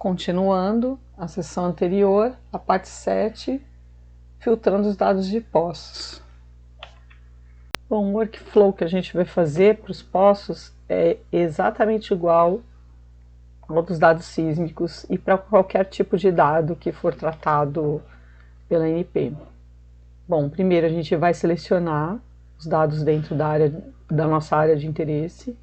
Continuando a seção anterior, a parte 7, filtrando os dados de poços. Bom, o workflow que a gente vai fazer para os poços é exatamente igual ao dos dados sísmicos e para qualquer tipo de dado que for tratado pela ANP. Bom, primeiro a gente vai selecionar os dados dentro da nossa área de interesse.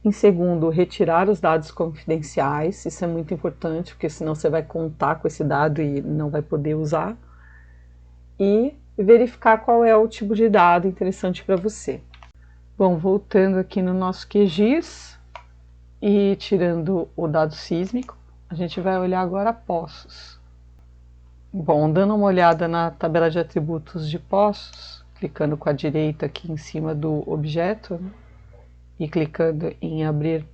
Em segundo, retirar os dados confidenciais, isso é muito importante, porque senão você vai contar com esse dado e não vai poder usar. E verificar qual é o tipo de dado interessante para você. Bom, voltando aqui no nosso QGIS e tirando o dado sísmico, a gente vai olhar agora poços. Bom, dando uma olhada na tabela de atributos de poços, clicando com a direita aqui em cima do objeto, né? E clicando em abrir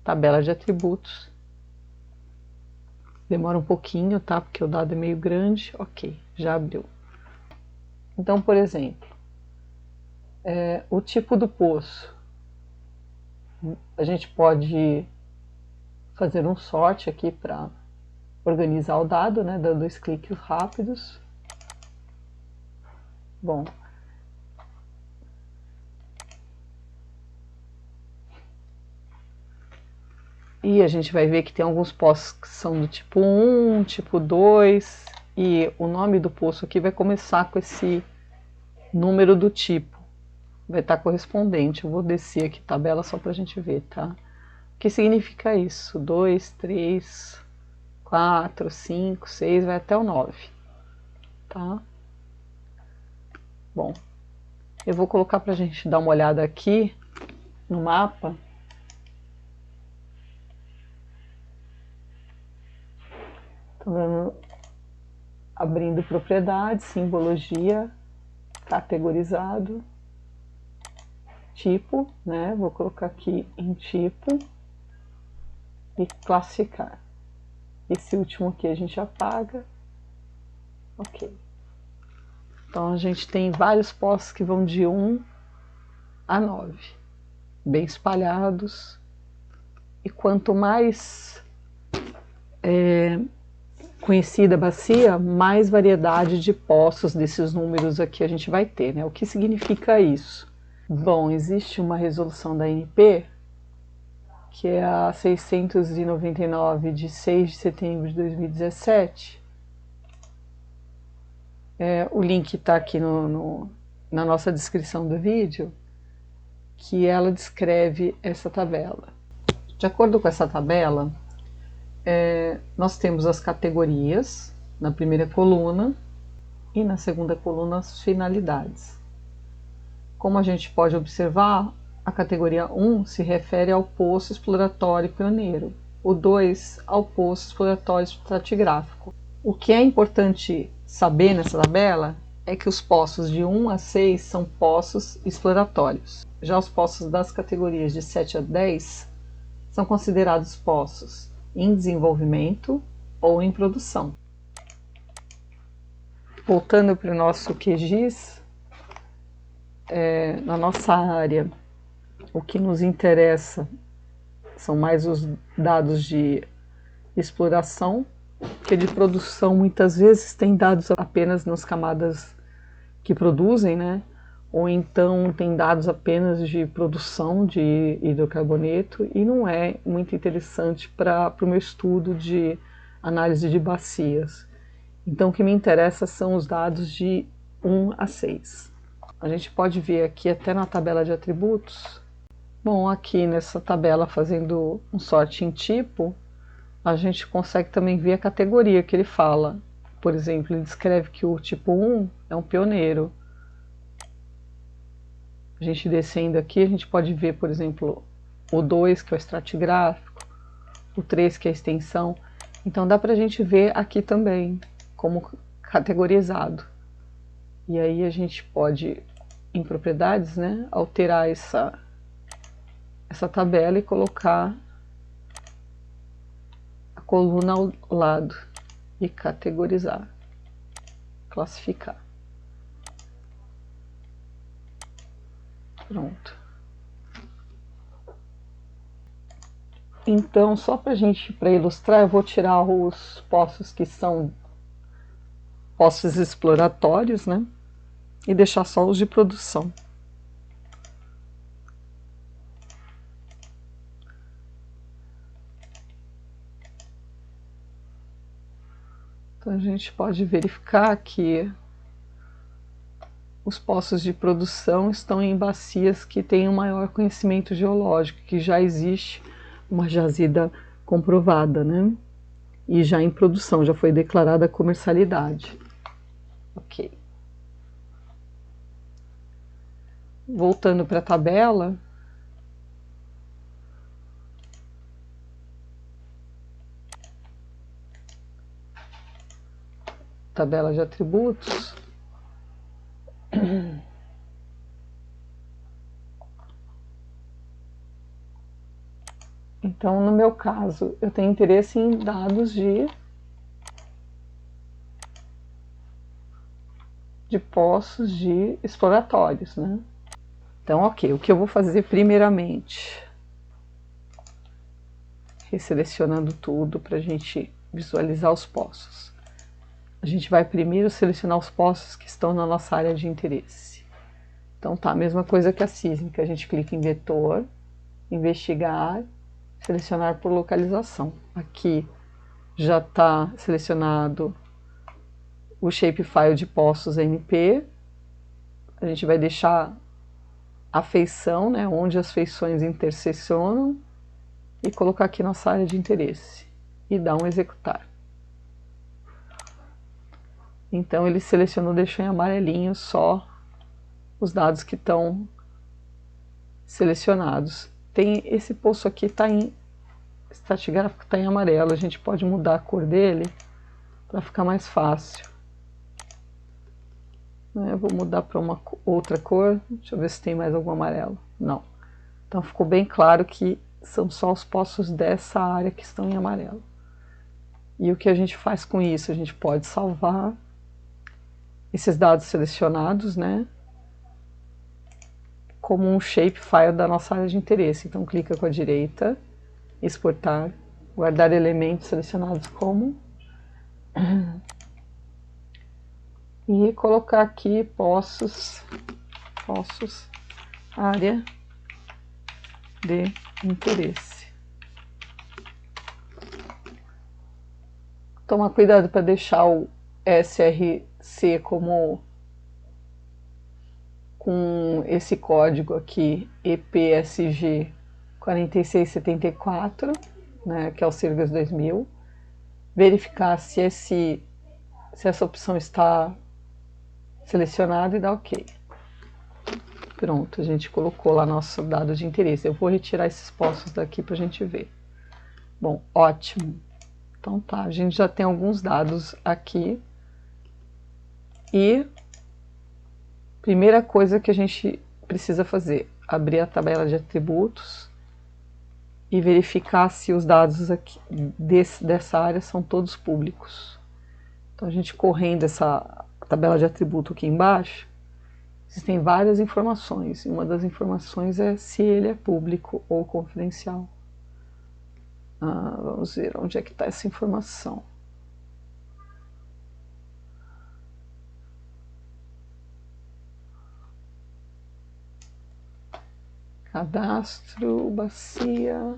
tabela de atributos. Demora um pouquinho, tá? Porque o dado é meio grande. Ok, já abriu. Então, por exemplo, o tipo do poço. A gente pode fazer um sort aqui para organizar o dado, né? Dando 2 cliques rápidos. Bom, e a gente vai ver que tem alguns poços que são do tipo 1, tipo 2, e o nome do poço aqui vai começar com esse número do tipo, vai estar correspondente. Eu vou descer aqui a tabela só para a gente ver, tá? O que significa isso? 2, 3, 4, 5, 6, vai até o 9, tá? Bom, eu vou colocar para a gente dar uma olhada aqui no mapa. Abrindo propriedades, simbologia, categorizado, tipo, né? Vou colocar aqui em tipo e classificar. Esse último aqui a gente apaga. Ok. Então a gente tem vários poços que vão de 1 a 9, bem espalhados. E quanto mais conhecida a bacia, mais variedade de poços desses números aqui a gente vai ter, né? O que significa isso? Bom, existe uma resolução da ANP, que é a 699 de 6 de setembro de 2017. O link está aqui na nossa descrição do vídeo, que ela descreve essa tabela. De acordo com essa tabela, nós temos as categorias na primeira coluna e na segunda coluna as finalidades. Como a gente pode observar, a categoria 1 se refere ao poço exploratório pioneiro, o 2 ao poço exploratório estratigráfico. O que é importante saber nessa tabela é que os poços de 1 a 6 são poços exploratórios. Já os poços das categorias de 7 a 10 são considerados poços em desenvolvimento ou em produção. Voltando para o nosso QGIS, na nossa área, o que nos interessa são mais os dados de exploração, porque de produção muitas vezes tem dados apenas nas camadas que produzem, né? Ou então tem dados apenas de produção de hidrocarboneto e não é muito interessante para o meu estudo de análise de bacias. Então o que me interessa são os dados de 1 a 6. A gente pode ver aqui até na tabela de atributos. Bom, aqui nessa tabela, fazendo um sorte em tipo, a gente consegue também ver a categoria que ele fala. Por exemplo, ele descreve que o tipo 1 é um pioneiro. A gente descendo aqui, a gente pode ver, por exemplo, o 2, que é o estratigráfico, o 3, que é a extensão. Então dá para a gente ver aqui também, como categorizado. E aí a gente pode, em propriedades, né, alterar essa tabela e colocar a coluna ao lado e categorizar, classificar. Pronto. Então, só para ilustrar, eu vou tirar os poços que são poços exploratórios, né? E deixar só os de produção. Então a gente pode verificar que os poços de produção estão em bacias que têm um maior conhecimento geológico, que já existe uma jazida comprovada, né? E já em produção, já foi declarada a comercialidade. Ok. Voltando para a tabela, tabela de atributos. Então, no meu caso, eu tenho interesse em dados de poços de exploratórios, né? Então, ok, o que eu vou fazer primeiramente? Resselecionando tudo para a gente visualizar os poços. A gente vai primeiro selecionar os poços que estão na nossa área de interesse. Então tá, a mesma coisa que a sísmica, a gente clica em vetor, investigar, selecionar por localização. Aqui já está selecionado o shapefile de poços NP. A gente vai deixar a feição, né, onde as feições interseccionam, e colocar aqui nossa área de interesse e dar um executar. Então ele selecionou, deixou em amarelinho só os dados que estão selecionados. Tem esse poço aqui, está em Statigráfico, está em amarelo, a gente pode mudar a cor dele para ficar mais fácil. Eu vou mudar para uma outra cor, deixa eu ver se tem mais algum amarelo. Não. Então ficou bem claro que são só os poços dessa área que estão em amarelo. E o que a gente faz com isso? A gente pode salvar esses dados selecionados, né, como um shapefile da nossa área de interesse. Então clica com a direita, exportar, guardar elementos selecionados como, e colocar aqui poços, área de interesse. Tomar cuidado para deixar o SRC como com esse código aqui, EPSG 4674, né, que é o Sirgas 2000. Verificar se essa opção está selecionada e dar OK. Pronto, a gente colocou lá nosso dado de interesse. Eu vou retirar esses poços daqui para a gente ver. Bom, ótimo. Então tá, a gente já tem alguns dados aqui. E primeira coisa que a gente precisa fazer, abrir a tabela de atributos e verificar se os dados aqui dessa área são todos públicos. Então a gente correndo essa tabela de atributo aqui embaixo, existem várias informações, e uma das informações é se ele é público ou confidencial. Vamos ver onde é que está essa informação. Cadastro, bacia.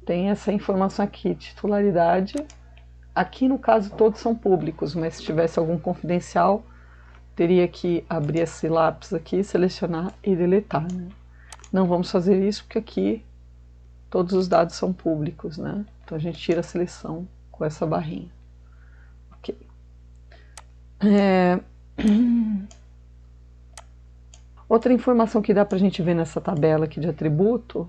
Tem essa informação aqui, titularidade. Aqui no caso todos são públicos, mas se tivesse algum confidencial, teria que abrir esse lápis aqui, selecionar e deletar, né? Não vamos fazer isso porque aqui todos os dados são públicos, né? Então a gente tira a seleção com essa barrinha. Ok. Outra informação que dá para a gente ver nessa tabela aqui de atributo,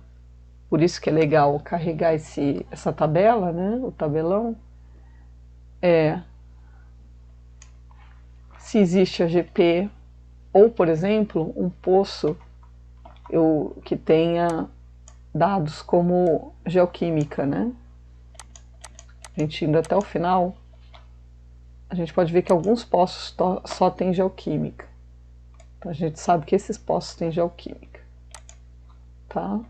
por isso que é legal carregar essa tabela, né? O tabelão, se existe a GP, ou, por exemplo, um poço que tenha dados como geoquímica, né? A gente indo até o final, a gente pode ver que alguns poços só tem geoquímica. Então a gente sabe que esses poços têm geoquímica, tá?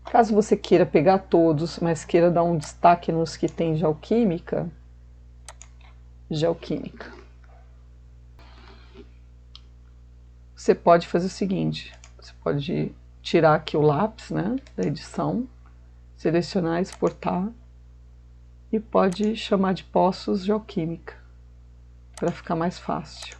Caso você queira pegar todos, mas queira dar um destaque nos que tem geoquímica, você pode fazer o seguinte, você pode tirar aqui o lápis, né, da edição, selecionar, exportar e pode chamar de poços geoquímica, para ficar mais fácil.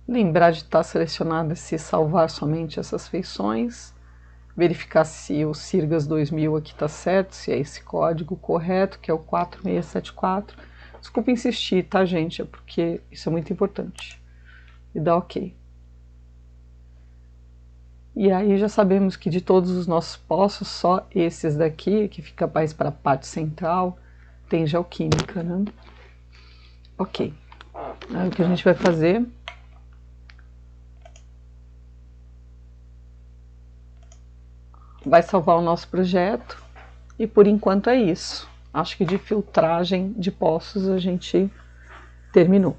Lembrar de estar selecionado se salvar somente essas feições, verificar se o Sirgas 2000 aqui está certo, se é esse código correto, que é o 4674. Desculpa insistir, tá, gente? É porque isso é muito importante. E dá OK. E aí já sabemos que de todos os nossos poços, só esses daqui, que fica mais para a parte central, tem geoquímica, né? OK. Aí o que a gente vai fazer... vai salvar o nosso projeto e por enquanto é isso. Acho que de filtragem de poços a gente terminou.